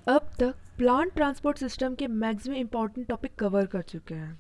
अब तक plant transport system के मैक्सिमम इंपॉर्टेंट टॉपिक कवर कर चुके हैं.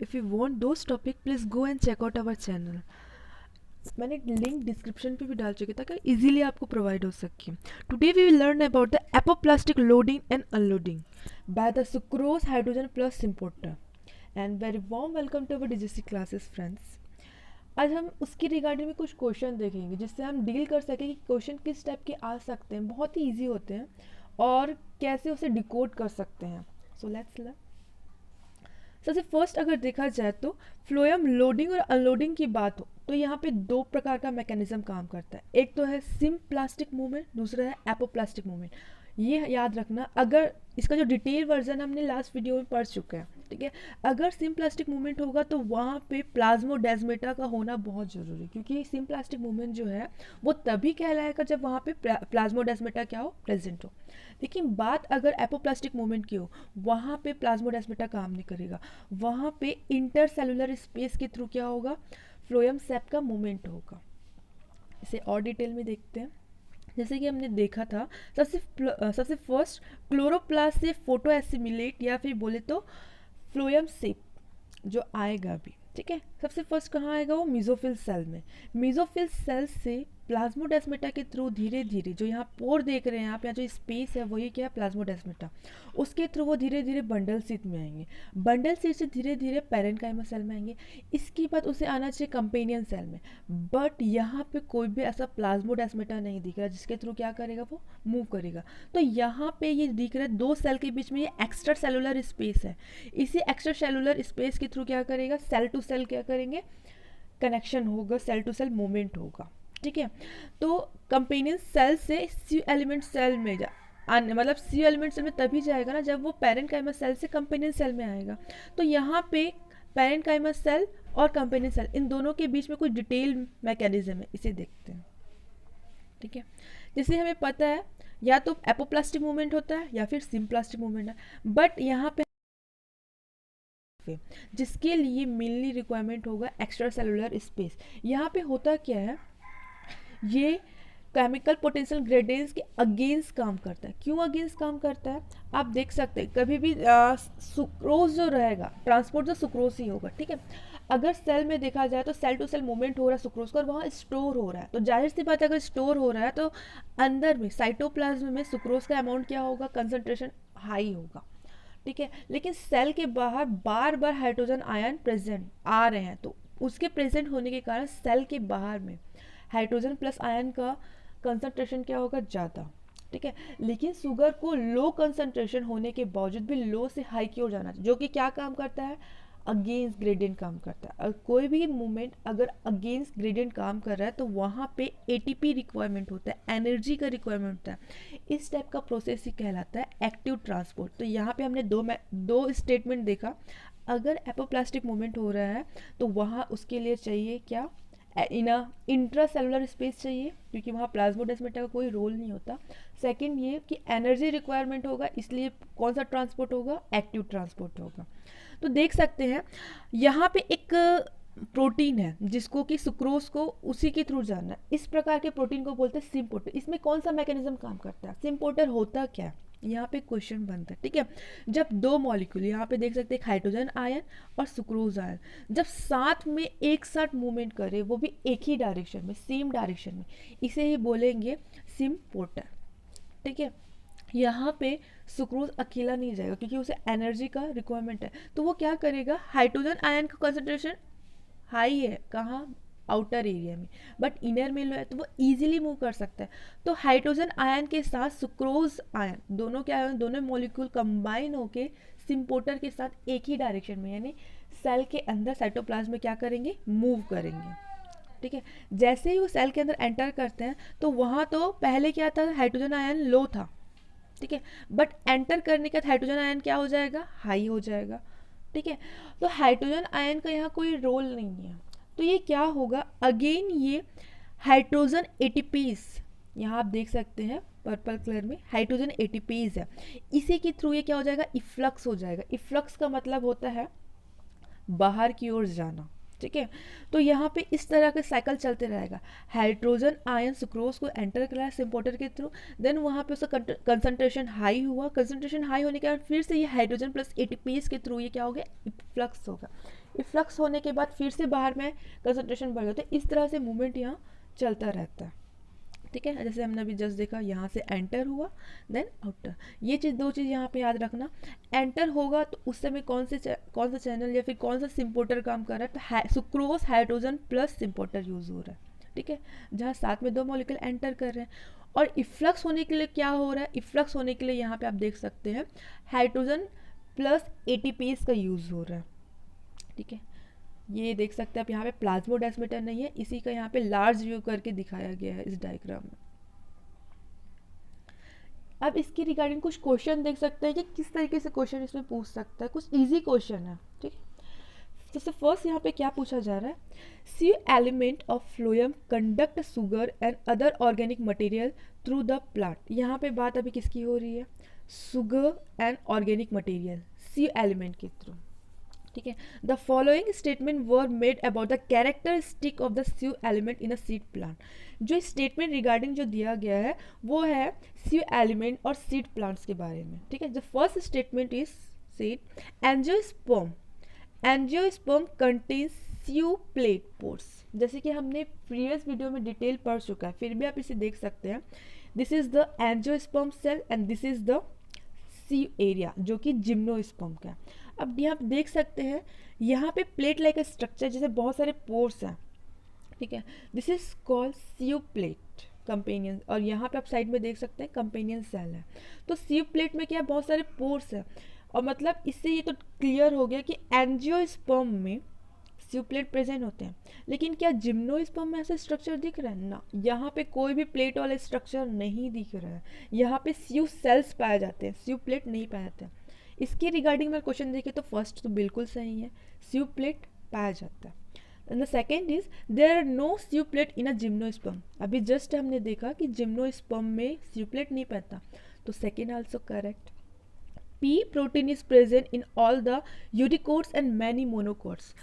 If you want those topic please go and check out our channel. मैंने लिंक डिस्क्रिप्शन पे भी डाल चुकी ताकि इजीली आपको प्रोवाइड हो सके. Today we will learn about the apoplastic loading and unloading by the sucrose hydrogen plus symporter. And very warm welcome to our DGC classes friends. आज हम उसकी रिगार्डिंग में कुछ क्वेश्चन देखेंगे जिससे हम डील कर सकें कि क्वेश्चन किस टाइप के आ सकते हैं. बहुत ही ईजी होते हैं और कैसे उसे डिकोड कर सकते हैं. So let's learn. सबसे फर्स्ट अगर देखा जाए तो फ्लोएम लोडिंग और अनलोडिंग की बात हो तो यहाँ पे दो प्रकार का मैकेनिज्म काम करता है. एक तो है सिम्प्लास्टिक मूवमेंट, दूसरा है एपोप्लास्टिक मूवमेंट. ये याद रखना, अगर इसका जो डिटेल वर्जन हमने लास्ट वीडियो में पढ़ चुके हैं, ठीक है. अगर सिम्प्लास्टिक मूवमेंट होगा तो वहाँ पे प्लाज्मोडेस्माटा का होना बहुत ज़रूरी है, क्योंकि सिम्प्लास्टिक मूवमेंट जो है वो तभी कहलाएगा जब वहाँ पे प्लाज्मोडेस्माटा क्या हो, प्रेजेंट हो. लेकिन बात अगर एपोप्लास्टिक मूवमेंट की हो, वहाँ पे प्लाज्मोडेस्माटा काम नहीं करेगा. वहाँ पे इंटरसेलुलर स्पेस के थ्रू क्या होगा, फ्लोएम सेप का मूवमेंट होगा. इसे और डिटेल में देखते हैं. जैसे कि हमने देखा था, सबसे फर्स्ट क्लोरोप्लास्ट से फोटो एसिमिलेट या फिर बोले तो फ्लोएम सेप जो आएगा अभी, ठीक है. सबसे फर्स्ट कहाँ आएगा, वो मीजोफिल सेल में. मीजोफिल सेल से प्लाज्मोडेस्माटा के थ्रू धीरे धीरे, जो यहाँ पोर देख रहे हैं आप, यहाँ जो स्पेस है वही क्या है, प्लाज्मोडेस्माटा. उसके थ्रू वो धीरे धीरे बंडल सीट में आएंगे. बंडल सीट से धीरे धीरे पेरेन्काइमा सेल में आएंगे. इसके बाद उसे आना चाहिए कंपेनियन सेल में. बट यहाँ पे कोई भी ऐसा प्लाज्मोडेस्माटा नहीं दिख रहा जिसके थ्रू क्या करेगा, वो मूव करेगा. तो यहाँ पे ये दिख रहा है दो सेल के बीच में ये एक्स्ट्रा सेलुलर स्पेस है. इसी एक्स्ट्रा सेलुलर स्पेस के थ्रू क्या करेगा, सेल टू सेल क्या करेंगे, कनेक्शन होगा, सेल टू सेल मूवमेंट होगा, ठीक है. तो कंपेनियन सेल से सी एलिमेंट सेल में मतलब सी एलिमेंट सेल में तभी जाएगा ना जब वो पेरेन्काइमा सेल से कंपेनियन सेल में आएगा. तो यहाँ पे पेरेन्काइमा सेल और कंपेनियन सेल, इन दोनों के बीच में कुछ डिटेल मैकेनिज्म है, इसे देखते हैं, ठीक है. जैसे हमें पता है या तो एपोप्लास्टिक मूवमेंट होता है या फिर सिम्प्लास्टिक मूवमेंट है. बट यहाँ पे जिसके लिए मेनली रिक्वायरमेंट होगा एक्स्ट्रा सेलुलर स्पेस. यहाँ पे होता क्या है, ये केमिकल पोटेंशियल ग्रेडियंट्स के अगेंस्ट काम करता है. क्यों अगेंस्ट काम करता है, आप देख सकते हैं कभी भी सुक्रोज जो रहेगा, ट्रांसपोर्ट जो सुक्रोज ही होगा, ठीक है. अगर सेल में देखा जाए तो सेल टू सेल मूवमेंट हो रहा है सुक्रोज का और वहाँ स्टोर हो रहा है. तो जाहिर सी बात है, अगर स्टोर हो रहा है तो अंदर में साइटोप्लाज्म में सुक्रोज का अमाउंट क्या होगा, कंसंट्रेशन हाई होगा, ठीक है. लेकिन सेल के बाहर बार बार हाइड्रोजन आयन प्रेजेंट आ रहे हैं, तो उसके प्रेजेंट होने के कारण सेल के बाहर में हाइड्रोजन प्लस आयन का कंसंट्रेशन क्या होगा, ज़्यादा, ठीक है. लेकिन शुगर को लो कंसंट्रेशन होने के बावजूद भी लो से हाई की ओर जाना चाहिए, जो कि क्या काम करता है, अगेंस्ट ग्रेडियंट काम करता है. और कोई भी मूवमेंट अगर अगेंस्ट ग्रेडियंट काम कर रहा है तो वहाँ पे एटीपी रिक्वायरमेंट होता है, एनर्जी का रिक्वायरमेंट होता है. इस टाइप का प्रोसेस ही कहलाता है एक्टिव ट्रांसपोर्ट. तो यहाँ पे हमने दो स्टेटमेंट देखा. अगर एपोप्लास्टिक मूवमेंट हो रहा है तो वहाँ उसके लिए चाहिए क्या, इंट्रासेलुलर स्पेस चाहिए, क्योंकि वहाँ प्लाज्मोडेस्माटा का कोई रोल नहीं होता. सेकंड ये कि एनर्जी रिक्वायरमेंट होगा, इसलिए कौन सा ट्रांसपोर्ट होगा, एक्टिव ट्रांसपोर्ट होगा. तो देख सकते हैं यहाँ पे एक प्रोटीन है जिसको कि सुक्रोज को उसी के थ्रू जाना है. इस प्रकार के प्रोटीन को बोलते हैं सिम्पोर्टर. इसमें कौन सा मैकेनिज्म काम करता है, सिम्पोर्टर होता क्या है, यहाँ पे क्वेश्चन बनता है, ठीक है. जब दो मॉलिक्यूल, यहाँ पे देख सकते हैं हाइड्रोजन आयन और सुक्रोज आयन, जब साथ में एक साथ मूवमेंट करे, वो भी एक ही डायरेक्शन में, सेम डायरेक्शन में, इसे ही बोलेंगे सिम्पोर्टर, ठीक है. यहाँ पे सुक्रोज अकेला नहीं जाएगा क्योंकि उसे एनर्जी का रिक्वायरमेंट है. तो वो क्या करेगा, हाइड्रोजन आयन का कंसंट्रेशन हाई है कहाँ, आउटर एरिया में, बट इनर में लो है तो वो इजीली मूव कर सकता है. तो हाइड्रोजन आयन के साथ सुक्रोज आयन, दोनों क्या है, दोनों मॉलिक्यूल कंबाइन होके सिम्पोर्टर के साथ एक ही डायरेक्शन में, यानी सेल के अंदर साइटोप्लाज्म में क्या करेंगे, मूव करेंगे, ठीक है. जैसे ही वो सेल के अंदर एंटर करते हैं तो वहाँ तो पहले क्या था, हाइड्रोजन आयन लो था, ठीक है. बट एंटर करने के बाद हाइड्रोजन आयन क्या हो जाएगा, हाई हो जाएगा, ठीक है. तो हाइड्रोजन आयन का यहाँ कोई रोल नहीं है. तो ये क्या होगा, अगेन ये हाइड्रोजन एटीपीज, यहाँ आप देख सकते हैं पर्पल कलर में हाइड्रोजन एटीपीज है. इसी के थ्रू ये क्या हो जाएगा, इफ्लक्स हो जाएगा. इफ्लक्स का मतलब होता है बाहर की ओर जाना, ठीक है। तो यहाँ पे इस तरह का साइकिल चलते रहेगा, हाइड्रोजन आयन सुक्रोज को एंटर करा सिम्पोर्टर के थ्रू, देन वहाँ पे उसका कंसंट्रेशन हाई हुआ, कंसंट्रेशन हाई होने के बाद फिर से ये हाइड्रोजन प्लस एटीपीज के थ्रू ये क्या हो गया, इफ्लक्स होगा, इफ्लक्स होने के बाद फिर से बाहर में कंसंट्रेशन बढ़ जाता है। इस तरह से मूवमेंट यहाँ चलता रहता है, ठीक है। जैसे हमने अभी जस्ट देखा, यहाँ से एंटर हुआ देन आउटर, ये चीज़ दो चीज़ यहाँ पे याद रखना। एंटर होगा तो उस समय कौन सा चैनल या फिर कौन सा सिम्पोर्टर काम कर रहा है, तो सुक्रोज हाइड्रोजन प्लस सिम्पोर्टर यूज हो रहा है, ठीक है, जहाँ साथ में दो मॉलिक्यूल एंटर कर रहे हैं। और इफ्लक्स होने के लिए क्या हो रहा है, इफ्लक्स होने के लिए यहाँ पे आप देख सकते हैं हाइड्रोजन प्लस एटीपीज का यूज हो रहा है, ठीक है। ये देख सकते हैं आप, यहाँ पे प्लाज्मोडेस्माटा नहीं है, इसी का यहाँ पे लार्ज व्यू करके दिखाया गया है इस डायग्राम में। अब इसकी रिगार्डिंग कुछ क्वेश्चन देख सकते हैं कि किस तरीके से क्वेश्चन इसमें पूछ सकता है, कुछ इजी क्वेश्चन है, ठीक है। जैसे फर्स्ट यहाँ पे क्या पूछा जा रहा है, sieve element of phloem conduct sugar and other organic material through the plant. यहाँ पे बात अभी किसकी हो रही है, sugar and organic material sieve element के थ्रू, ठीक है। The following statement were made about the characteristic of the sieve element in a seed plant. जो स्टेटमेंट रिगार्डिंग जो दिया गया है वो है सी एलिमेंट और सीड प्लांट्स के बारे में, ठीक है। The first statement is said angiosperm, angiosperm contains sieve plate pores. जैसे कि हमने प्रीवियस वीडियो में डिटेल पढ़ चुका है, फिर भी आप इसे देख सकते हैं। This is the angiosperm cell and this is the C area जो कि जिम्नोस्पर्म का। अब यहाँ आप देख सकते हैं यहाँ पे प्लेट लाइक स्ट्रक्चर जैसे बहुत सारे पोर्स हैं, ठीक है, दिस इज कॉल्ड स्यूप्लेट कंपेनियन। और यहाँ पे आप साइड में देख सकते हैं कंपेनियन सेल है। तो स्यूप्लेट में क्या बहुत सारे पोर्स हैं, और मतलब इससे ये तो क्लियर हो गया कि एंजियोस्पर्म में स्यूप्लेट प्रेजेंट होते हैं। लेकिन क्या जिम्नोस्पर्म में ऐसा स्ट्रक्चर दिख रहा है ना, यहाँ पे कोई भी प्लेट वाला स्ट्रक्चर नहीं दिख रहा है, यहाँ पे स्यू सेल्स पाए जाते हैं, स्यूप्लेट नहीं पाए जाते हैं। इसके रिगार्डिंग में क्वेश्चन देखिए तो फर्स्ट तो बिल्कुल सही है, स्यूप्लेट पाया जाता है। And the second is there are no sieve plate in a gymnosperm. अभी जस्ट हमने देखा कि जिम्नोस्पर्म में स्यूप्लेट नहीं पाता, तो second also correct. P protein is present in all the eudicots and many monocots.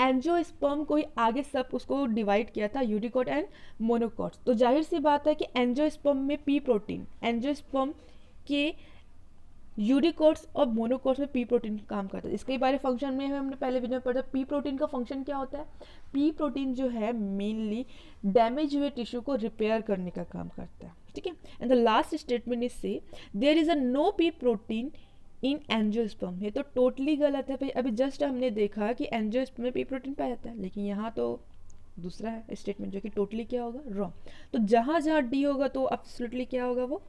Angiosperm को ही आगे सब उसको डिवाइड किया था यूडिकोट एंड मोनोकोट्स। तो जाहिर सी बात है कि एंजियोस्पर्म में पी प्रोटीन, एंजियोस्पर्म के यूडिकोट्स और मोनोकोट्स में पी प्रोटीन काम करता है। इसके बारे फंक्शन में हमने पहले वीडियो में पढ़ा। पी प्रोटीन का फंक्शन क्या होता है, पी प्रोटीन जो है मेनली डैमेज हुए टिश्यू को रिपेयर करने का काम करता है, ठीक है। And the last statement is say there is a no P protein in angiosperm. ये तो टोटली गलत है भाई। अभी जस्ट हमने देखा कि एंजियोस्पर्म में पी प्रोटीन पाया जाता है, लेकिन यहाँ तो दूसरा है स्टेटमेंट जो कि टोटली क्या होगा, रॉन्ग। तो जहाँ जहाँ डी होगा तो एब्सोल्युटली क्या होगा, वो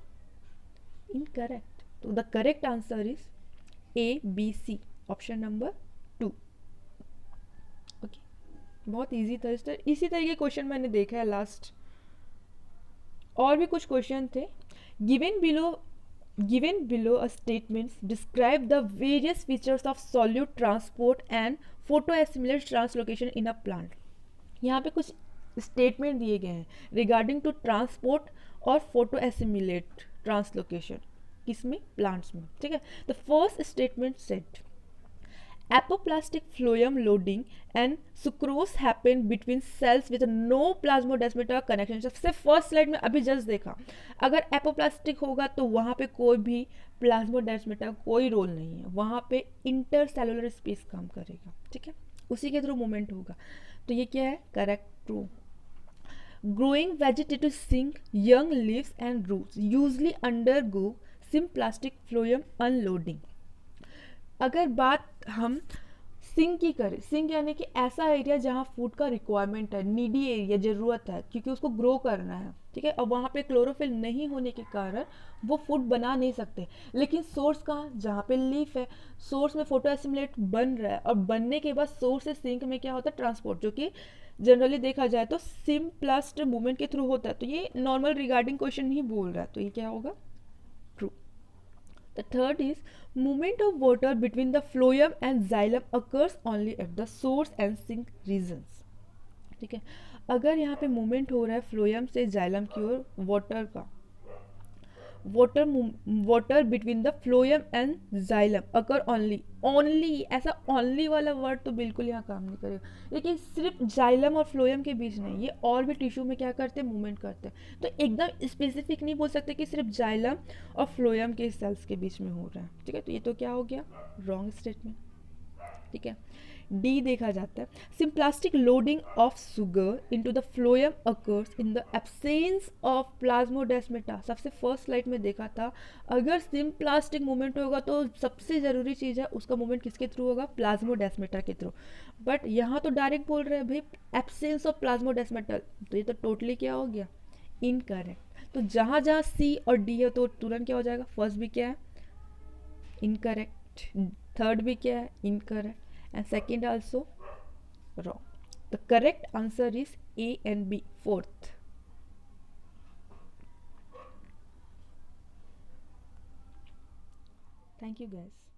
इनकरेक्ट। तो the correct answer is A B C, option number 2। Okay, बहुत ईजी था। इसी तरह के क्वेश्चन मैंने देखा है लास्ट, और भी कुछ क्वेश्चन थे। Given below a statements describe the various features of solute transport and photoassimilate translocation in a plant। यहाँ पे कुछ स्टेटमेंट दिए गए हैं रिगार्डिंग टू ट्रांसपोर्ट और फोटोएसिमिलेट ट्रांसलोकेशन, किसमें, प्लांट्स में, ठीक है। The first statement set apoplastic phloem loading and sucrose happen between cells with no plasmodesmata connection। सबसे फर्स्ट स्लाइड में अभी जस्ट देखा, अगर एपोप्लास्टिक होगा तो वहाँ पे कोई भी प्लाज्मोडेस्माटा कोई रोल नहीं है, वहाँ पे इंटरसेलुलर स्पेस काम करेगा, ठीक है, उसी के थ्रू मूवमेंट होगा। तो ये क्या है, correct, true. Growing vegetative sink young leaves and roots usually undergo symplastic phloem unloading. अगर बात हम सिंक की करें, सिंक यानी कि ऐसा एरिया जहाँ फूड का रिक्वायरमेंट है, नीडी एरिया, ज़रूरत है, क्योंकि उसको ग्रो करना है, ठीक है, और वहाँ पे क्लोरोफिल नहीं होने के कारण वो फूड बना नहीं सकते। लेकिन सोर्स कहाँ, जहाँ पे लीफ है, सोर्स में फोटो एसिमिलेट बन रहा है, और बनने के बाद सोर्स से सिंक में क्या होता है, ट्रांसपोर्ट, जो कि जनरली देखा जाए तो सिम्प्लास्ट मूवमेंट के थ्रू होता है। तो ये नॉर्मल रिगार्डिंग क्वेश्चन ही बोल रहा है, तो ये क्या होगा, true. The third is movement of water between the phloem and xylem occurs only at the source and sink regions, ठीक है। अगर यहाँ पे मूवमेंट हो रहा है फ्लोएम से जाइलम की ओर वाटर का, water between the phloem and xylem occur only ऐसा only वाला वर्ड तो बिल्कुल यहाँ काम नहीं करेगा, लेकिन सिर्फ जाइलम और फ्लोएम के बीच नहीं, ये और भी टिश्यू में क्या करते हैं, मूवमेंट करते हैं। तो एकदम स्पेसिफिक नहीं बोल सकते कि सिर्फ जाइलम और फ्लोएम के सेल्स के बीच में हो रहा है, ठीक है। तो ये तो क्या हो गया, रॉन्ग स्टेटमेंट, ठीक है। डी देखा जाता है, symplastic loading of sugar into the phloem occurs in the absence of plasmodesmata. सबसे फर्स्ट स्लाइड में देखा था, अगर सिम्प्लास्टिक मूवमेंट होगा तो सबसे ज़रूरी चीज़ है उसका मूवमेंट किसके थ्रू होगा, प्लाज्मोडेस्माटा के थ्रू। बट यहाँ तो डायरेक्ट बोल रहे हैं भाई एब्सेंस ऑफ प्लाज्मोडेस्माटा, तो ये तो टोटली क्या हो गया, इनकरेक्ट। तो जहाँ जहाँ सी और डी है तो तुरंत क्या हो जाएगा, फर्स्ट भी क्या है, इनकरेक्ट, थर्ड भी क्या है, incorrect, and second also wrong. The correct answer is A and B, fourth. Thank you guys.